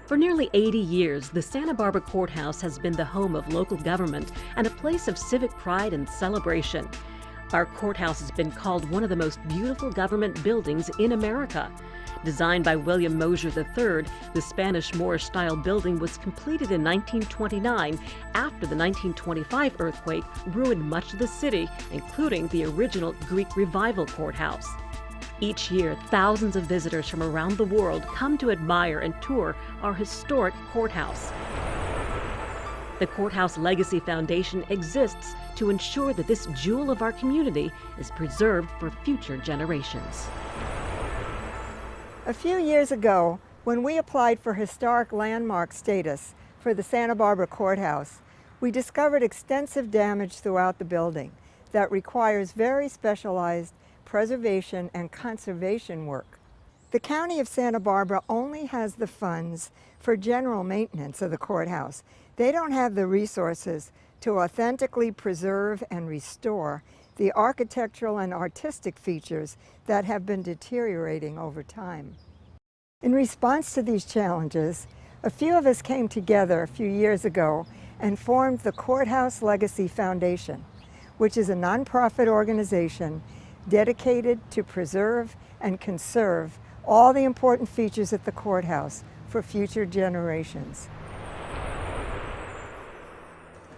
For nearly 80 years, the Santa Barbara Courthouse has been the home of local government and a place of civic pride and celebration. Our courthouse has been called one of the most beautiful government buildings in America. Designed by William Mosher III, the Spanish Moorish-style building was completed in 1929 after the 1925 earthquake ruined much of the city, including the original Greek Revival courthouse. Each year, thousands of visitors from around the world come to admire and tour our historic courthouse. The Courthouse Legacy Foundation exists to ensure that this jewel of our community is preserved for future generations. A few years ago, when we applied for historic landmark status for the Santa Barbara Courthouse, we discovered extensive damage throughout the building that requires very specialized preservation and conservation work. The County of Santa Barbara only has the funds for general maintenance of the courthouse. They don't have the resources to authentically preserve and restore the architectural and artistic features that have been deteriorating over time. In response to these challenges, a few of us came together a few years ago and formed the Courthouse Legacy Foundation, which is a nonprofit organization dedicated to preserve and conserve all the important features at the courthouse for future generations.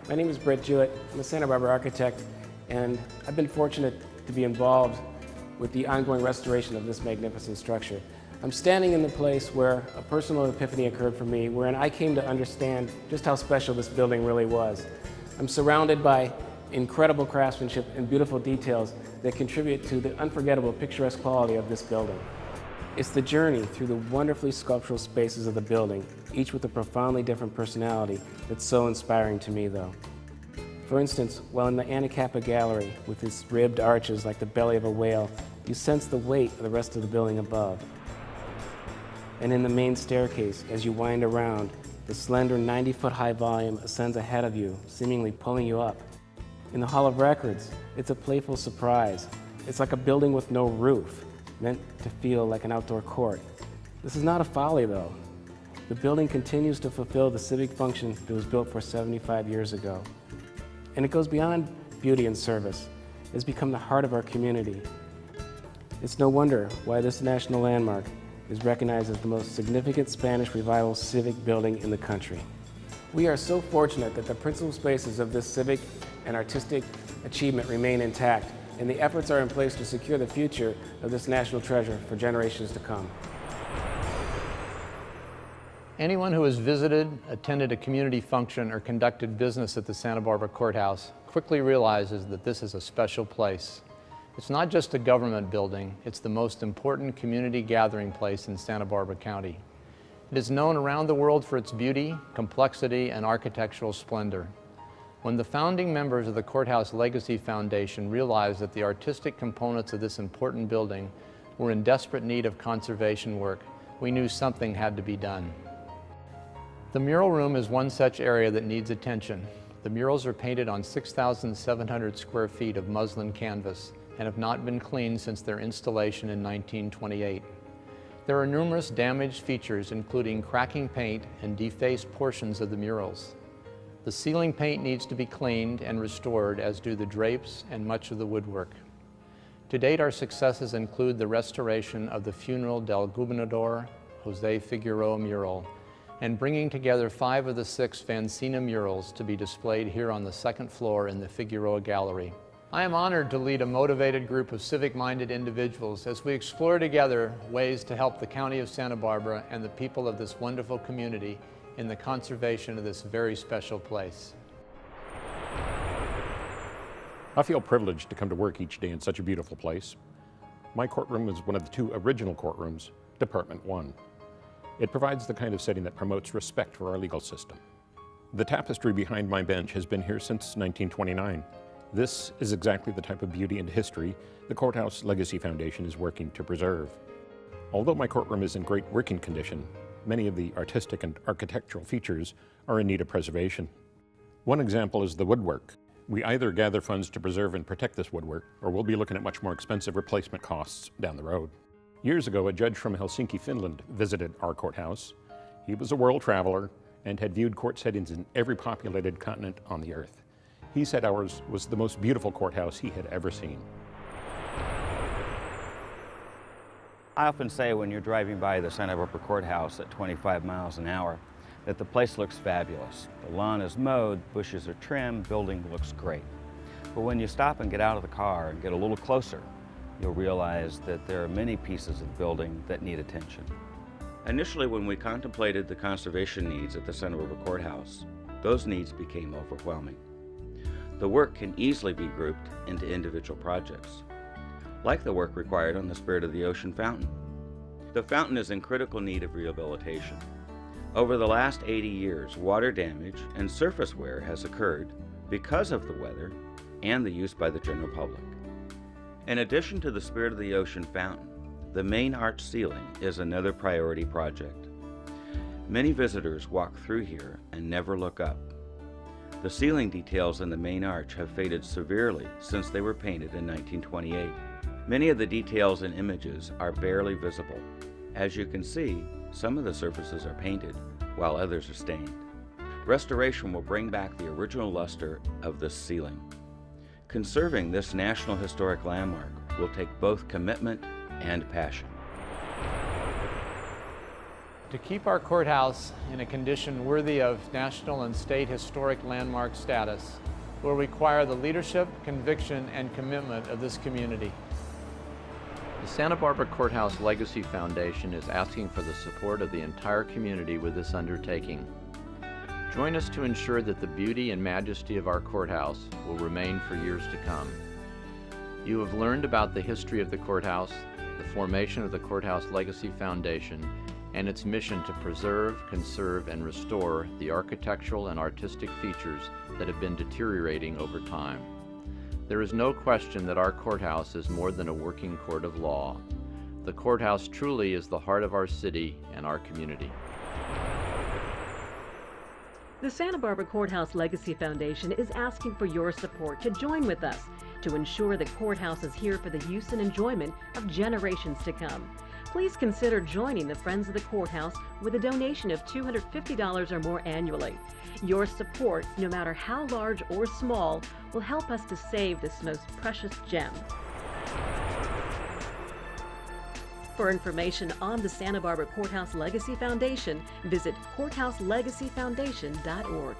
My name is Brett Jewett. I'm a Santa Barbara architect, and I've been fortunate to be involved with the ongoing restoration of this magnificent structure. I'm standing in the place where a personal epiphany occurred for me, wherein I came to understand just how special this building really was. I'm surrounded by incredible craftsmanship and beautiful details that contribute to the unforgettable picturesque quality of this building. It's the journey through the wonderfully sculptural spaces of the building, each with a profoundly different personality, that's so inspiring to me, though. For instance, while in the Anacapa Gallery, with its ribbed arches like the belly of a whale, you sense the weight of the rest of the building above. And in the main staircase, as you wind around, the slender 90-foot-high volume ascends ahead of you, seemingly pulling you up. In the Hall of Records, it's a playful surprise. It's like a building with no roof, meant to feel like an outdoor court. This is not a folly, though. The building continues to fulfill the civic function that was built for 75 years ago. And it goes beyond beauty and service. It's become the heart of our community. It's no wonder why this national landmark is recognized as the most significant Spanish Revival civic building in the country. We are so fortunate that the principal spaces of this civic and artistic achievement remain intact, and the efforts are in place to secure the future of this national treasure for generations to come. Anyone who has visited, attended a community function, or conducted business at the Santa Barbara Courthouse quickly realizes that this is a special place. It's not just a government building, it's the most important community gathering place in Santa Barbara County. It is known around the world for its beauty, complexity, and architectural splendor. When the founding members of the Courthouse Legacy Foundation realized that the artistic components of this important building were in desperate need of conservation work, we knew something had to be done. The mural room is one such area that needs attention. The murals are painted on 6,700 square feet of muslin canvas and have not been cleaned since their installation in 1928. There are numerous damaged features, including cracking paint and defaced portions of the murals. The ceiling paint needs to be cleaned and restored, as do the drapes and much of the woodwork. To date, our successes include the restoration of the Funeral del Gobernador Jose Figueroa mural and bringing together 5 of the 6 Vancina murals to be displayed here on the 2nd floor in the Figueroa Gallery. I am honored to lead a motivated group of civic-minded individuals as we explore together ways to help the County of Santa Barbara and the people of this wonderful community in the conservation of this very special place. I feel privileged to come to work each day in such a beautiful place. My courtroom is one of the 2 original courtrooms, Department 1. It provides the kind of setting that promotes respect for our legal system. The tapestry behind my bench has been here since 1929. This is exactly the type of beauty and history the Courthouse Legacy Foundation is working to preserve. Although my courtroom is in great working condition, many of the artistic and architectural features are in need of preservation. One example is the woodwork. We either gather funds to preserve and protect this woodwork, or we'll be looking at much more expensive replacement costs down the road. Years ago, a judge from Helsinki, Finland visited our courthouse. He was a world traveler and had viewed court settings in every populated continent on the earth. He said ours was the most beautiful courthouse he had ever seen. I often say when you're driving by the Santa Barbara Courthouse at 25 miles an hour that the place looks fabulous. The lawn is mowed, bushes are trimmed, building looks great. But when you stop and get out of the car and get a little closer, you'll realize that there are many pieces of the building that need attention. Initially, when we contemplated the conservation needs at the Santa Barbara Courthouse, those needs became overwhelming. The work can easily be grouped into individual projects, like the work required on the Spirit of the Ocean fountain. The fountain is in critical need of rehabilitation. Over the last 80 years, water damage and surface wear has occurred because of the weather and the use by the general public. In addition to the Spirit of the Ocean fountain, the main arch ceiling is another priority project. Many visitors walk through here and never look up. The ceiling details in the main arch have faded severely since they were painted in 1928. Many of the details and images are barely visible. As you can see, some of the surfaces are painted while others are stained. Restoration will bring back the original luster of this ceiling. Conserving this National Historic Landmark will take both commitment and passion. To keep our courthouse in a condition worthy of national and state historic landmark status will require the leadership, conviction, and commitment of this community. The Santa Barbara Courthouse Legacy Foundation is asking for the support of the entire community with this undertaking. Join us to ensure that the beauty and majesty of our courthouse will remain for years to come. You have learned about the history of the courthouse, the formation of the Courthouse Legacy Foundation, and its mission to preserve, conserve, and restore the architectural and artistic features that have been deteriorating over time. There is no question that our courthouse is more than a working court of law. The courthouse truly is the heart of our city and our community. The Santa Barbara Courthouse Legacy Foundation is asking for your support to join with us to ensure the courthouse is here for the use and enjoyment of generations to come. Please consider joining the Friends of the Courthouse with a donation of $250 or more annually. Your support, no matter how large or small, will help us to save this most precious gem. For information on the Santa Barbara Courthouse Legacy Foundation, visit courthouselegacyfoundation.org.